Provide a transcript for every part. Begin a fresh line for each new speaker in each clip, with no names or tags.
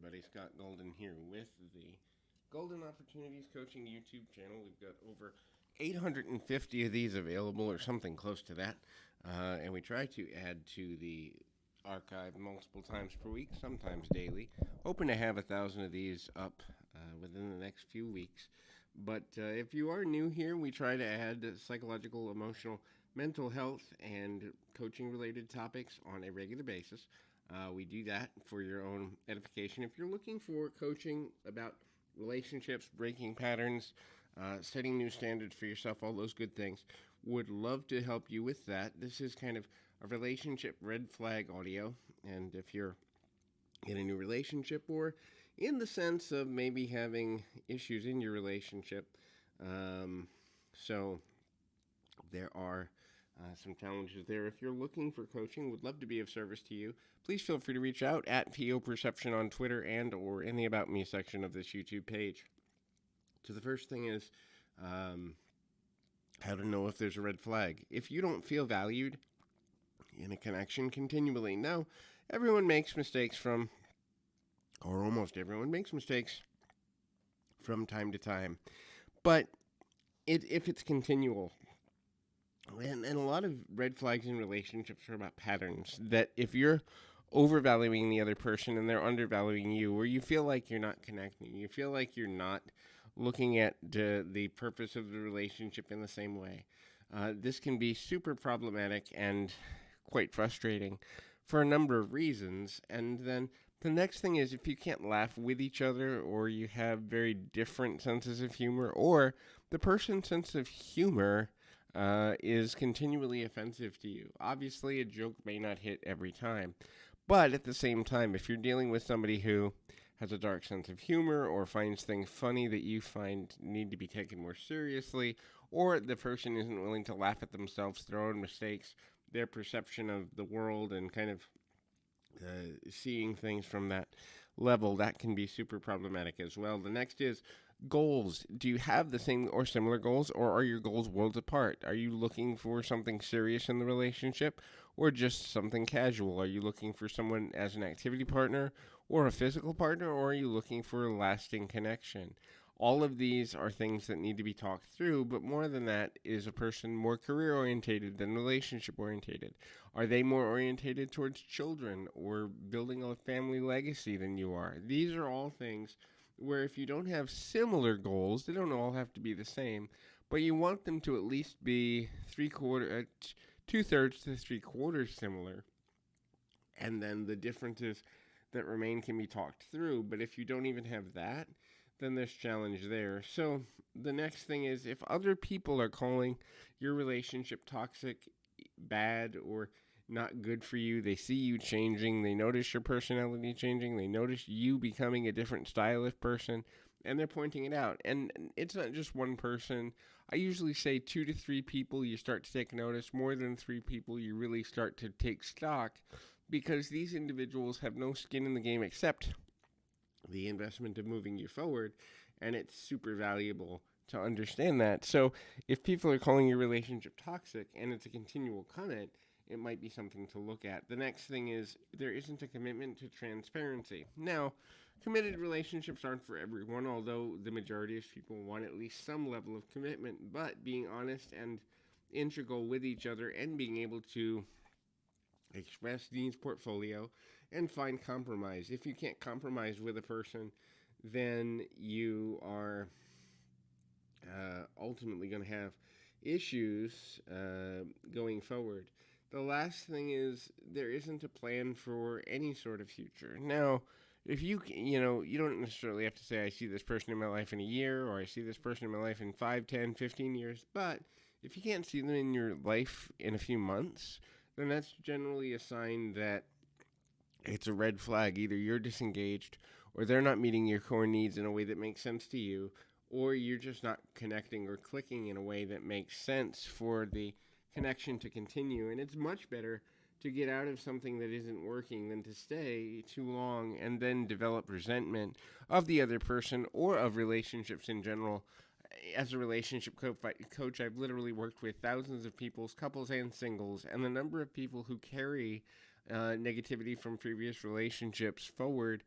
everybody. Scott Golden here with the Golden Opportunities Coaching YouTube channel. We've got over 850 of these available, or something close to that. And we try to add to the archive multiple times per week, sometimes daily. Hoping to have 1,000 of these up within the next few weeks. But if you are new here, we try to add psychological, emotional, mental health, and coaching related topics on a regular basis. We do that for your own edification. If you're looking for coaching about relationships, breaking patterns, setting new standards for yourself, all those good things, would love to help you with that. This is kind of a relationship red flag audio. And if you're in a new relationship or in the sense of maybe having issues in your relationship, so there are some challenges there. If you're looking for coaching, would love to be of service to you. Please feel free to reach out at PO Perception on Twitter and or in the About Me section of this YouTube page. So the first thing is how to know if there's a red flag. If you don't feel valued in a connection continually. Now, everyone makes mistakes or almost everyone makes mistakes from time to time. But if it's continual, and a lot of red flags in relationships are about patterns, that if you're overvaluing the other person and they're undervaluing you, or you feel like you're not connecting, you feel like you're not looking at the purpose of the relationship in the same way, this can be super problematic and quite frustrating for a number of reasons. And then the next thing is, if you can't laugh with each other, or you have very different senses of humor, or the person's sense of humor is continually offensive to you. Obviously, a joke may not hit every time, but at the same time, if you're dealing with somebody who has a dark sense of humor or finds things funny that you find need to be taken more seriously, or the person isn't willing to laugh at themselves, their own mistakes, their perception of the world, and kind of seeing things from that level, that can be super problematic as well. The next is goals. Do you have the same or similar goals, or are your goals worlds apart? Are you looking for something serious in the relationship, or just something casual? Are you looking for someone as an activity partner or a physical partner, or are you looking for a lasting connection? All of these are things that need to be talked through, but more than that, is a person more career-orientated than relationship-orientated? Are they more orientated towards children or building a family legacy than you are? These are all things where if you don't have similar goals, they don't all have to be the same, but you want them to at least be 2/3 to 3/4 similar, and then the differences that remain can be talked through. But if you don't even have that, then there's challenge there. So the next thing is, if other people are calling your relationship toxic, bad, or not good for you, they see you changing, they notice your personality changing, they notice you becoming a different style of person, and they're pointing it out. And it's not just one person. I usually say 2 to 3 people you start to take notice. More than 3 people you really start to take stock, because these individuals have no skin in the game except the investment of moving you forward, and it's super valuable to understand that. So if people are calling your relationship toxic and it's a continual comment, it might be something to look at. The next thing is, there isn't a commitment to transparency. Now, committed relationships aren't for everyone, although the majority of people want at least some level of commitment, but being honest and integral with each other, and being able to express needs portfolio and find compromise. If you can't compromise with a person, then you are ultimately going to have issues going forward. The last thing is, there isn't a plan for any sort of future. Now, if you don't necessarily have to say, I see this person in my life in a year, or I see this person in my life in 5, 10, 15 years, but if you can't see them in your life in a few months, then that's generally a sign that it's a red flag. Either you're disengaged, or they're not meeting your core needs in a way that makes sense to you, or you're just not connecting or clicking in a way that makes sense for the connection to continue. And it's much better to get out of something that isn't working than to stay too long and then develop resentment of the other person or of relationships in general. As a relationship coach, I've literally worked with thousands of people, couples and singles, and the number of people who carry negativity from previous relationships forward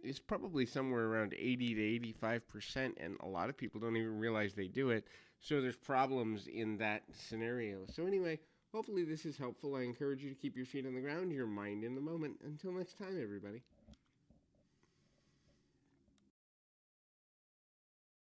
is probably somewhere around 80 to 85%, and a lot of people don't even realize they do it. So there's problems in that scenario. So, anyway, hopefully this is helpful. I encourage you to keep your feet on the ground, your mind in the moment. Until next time, everybody.